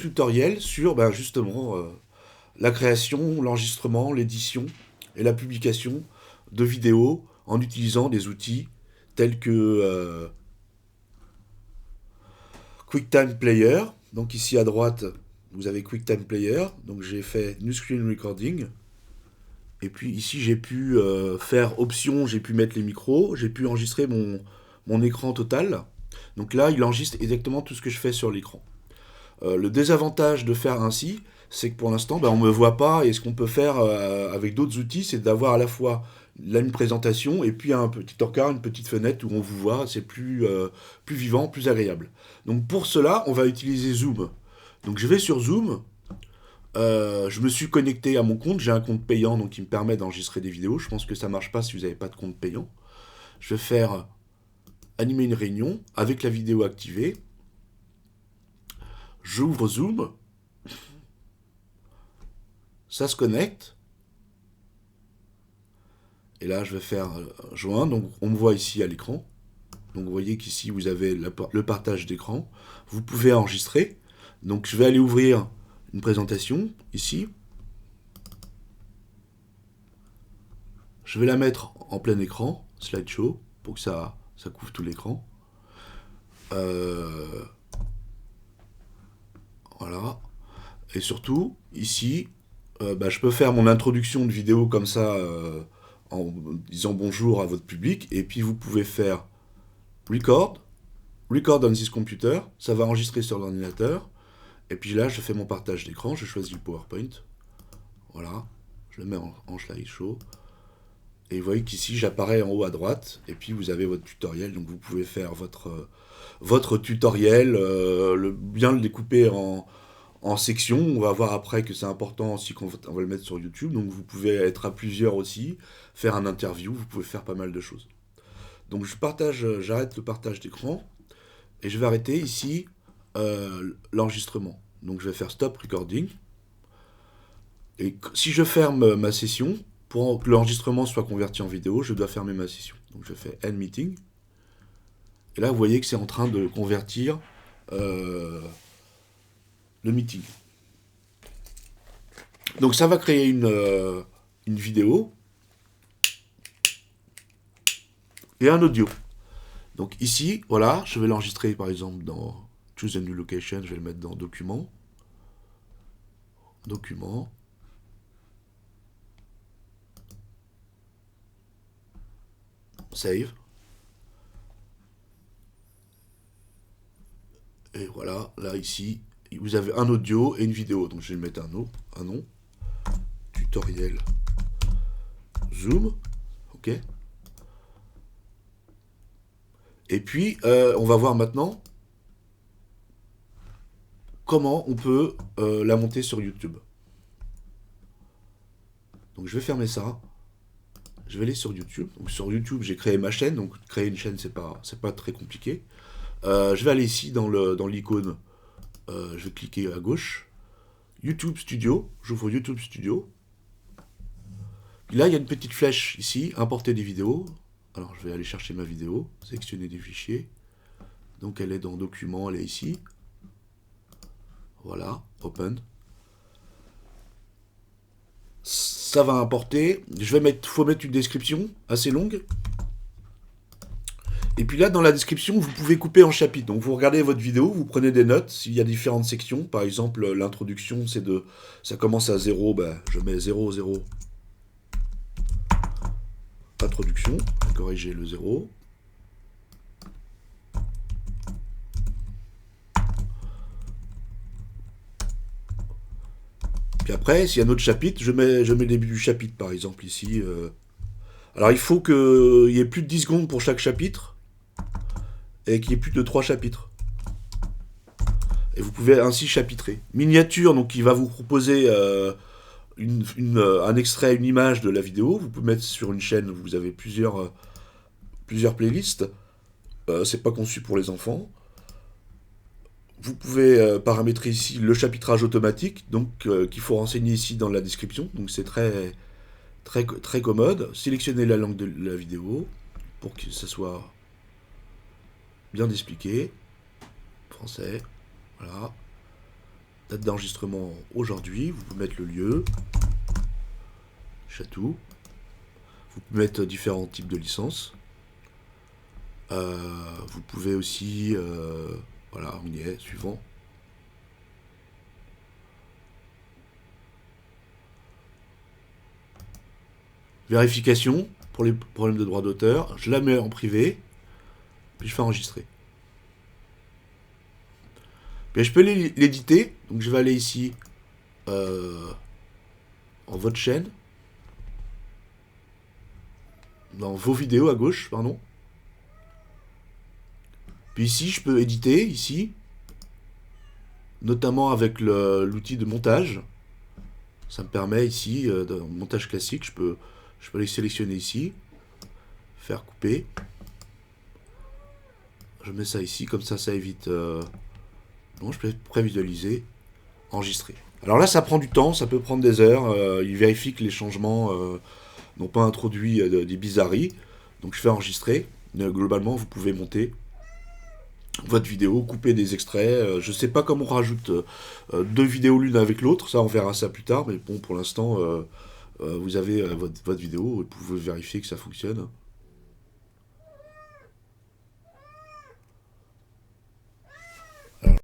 tutoriel sur justement la création, l'enregistrement, l'édition et la publication de vidéos en utilisant des outils tels que QuickTime Player. Donc ici à droite, vous avez QuickTime Player. Donc j'ai fait New Screen Recording. Et puis ici j'ai pu faire option, j'ai pu mettre les micros, j'ai pu enregistrer mon écran total. Donc là, il enregistre exactement tout ce que je fais sur l'écran. Le désavantage de faire ainsi, c'est que pour l'instant, on ne me voit pas. Et ce qu'on peut faire avec d'autres outils, c'est d'avoir à la fois là une présentation et puis un petit encart, une petite fenêtre où on vous voit. C'est plus vivant, plus agréable. Donc pour cela, on va utiliser Zoom. Donc je vais sur Zoom. Je me suis connecté à mon compte. J'ai un compte payant donc qui me permet d'enregistrer des vidéos. Je pense que ça ne marche pas si vous n'avez pas de compte payant. Je vais faire animer une réunion avec la vidéo activée. J'ouvre Zoom, ça se connecte, et là je vais faire joindre, donc on me voit ici à l'écran, donc vous voyez qu'ici vous avez le partage d'écran, vous pouvez enregistrer, donc je vais aller ouvrir une présentation ici, je vais la mettre en plein écran, slideshow, pour que ça couvre tout l'écran. Voilà, et surtout ici, je peux faire mon introduction de vidéo comme ça, en disant bonjour à votre public, et puis vous pouvez faire record, record on this computer, ça va enregistrer sur l'ordinateur, et puis là je fais mon partage d'écran, je choisis le PowerPoint, voilà, je le mets en slideshow, et vous voyez qu'ici j'apparais en haut à droite, et puis vous avez votre tutoriel, donc vous pouvez faire votre tutoriel, bien le découper en sections. On va voir après que c'est important aussi qu'on va le mettre sur YouTube. Donc vous pouvez être à plusieurs aussi, faire un interview, vous pouvez faire pas mal de choses. Donc j'arrête le partage d'écran et je vais arrêter ici l'enregistrement. Donc je vais faire stop recording. Et si je ferme ma session, pour que l'enregistrement soit converti en vidéo, je dois fermer ma session. Donc je fais end meeting. Et là vous voyez que c'est en train de convertir le meeting. Donc ça va créer une vidéo et un audio. Donc ici, voilà, je vais l'enregistrer par exemple dans Choose a New Location, je vais le mettre dans Document, Document, Save. Et voilà, là ici, vous avez un audio et une vidéo. Donc je vais mettre un nom, tutoriel Zoom, ok. Et puis, on va voir maintenant comment on peut la monter sur YouTube. Donc je vais fermer ça. Je vais aller sur YouTube. Donc sur YouTube, j'ai créé ma chaîne. Donc créer une chaîne, c'est pas très compliqué. Je vais aller ici dans l'icône. Je vais cliquer à gauche. YouTube Studio. J'ouvre YouTube Studio. Là, il y a une petite flèche ici, importer des vidéos. Alors, je vais aller chercher ma vidéo, sélectionner des fichiers. Donc, elle est dans Documents, elle est ici. Voilà, Open. Ça va importer. Faut mettre une description assez longue. Et puis là, dans la description, vous pouvez couper en chapitres. Donc, vous regardez votre vidéo, vous prenez des notes. S'il y a différentes sections, par exemple, l'introduction, ça commence à 0, je mets 0, 0. Introduction, corriger le 0. Puis après, s'il y a un autre chapitre, je mets le début du chapitre, par exemple, ici. Alors, il faut qu'il y ait plus de 10 secondes pour chaque chapitre et qu'il y ait plus de 3 chapitres. Et vous pouvez ainsi chapitrer. Miniature, donc il va vous proposer un extrait, une image de la vidéo. Vous pouvez mettre sur une chaîne, vous avez plusieurs playlists. C'est pas conçu pour les enfants. Vous pouvez paramétrer ici le chapitrage automatique, donc qu'il faut renseigner ici dans la description. Donc c'est très commode. Sélectionnez la langue de la vidéo pour que ça soit bien expliqué. Français, voilà. date d'enregistrement aujourd'hui, vous pouvez mettre le lieu, Chatou, vous pouvez mettre différents types de licences. Vous pouvez aussi, voilà, on y est, suivant. Vérification pour les problèmes de droit d'auteur, je la mets en privé, puis je fais enregistrer. Puis je peux l'éditer, donc je vais aller ici en votre chaîne, dans vos vidéos à gauche, pardon. Puis ici, je peux éditer, ici, notamment avec l'outil de montage. Ça me permet ici, dans le montage classique, je peux aller sélectionner ici, faire couper. Je mets ça ici, comme ça évite... non, je peux prévisualiser, enregistrer. Alors là, ça prend du temps, ça peut prendre des heures. Il vérifie que les changements n'ont pas introduit des bizarreries. Donc je fais enregistrer. Globalement, vous pouvez monter votre vidéo, couper des extraits. Je sais pas comment on rajoute deux vidéos l'une avec l'autre. Ça, on verra ça plus tard. Mais bon, pour l'instant, vous avez votre vidéo. Vous pouvez vérifier que ça fonctionne.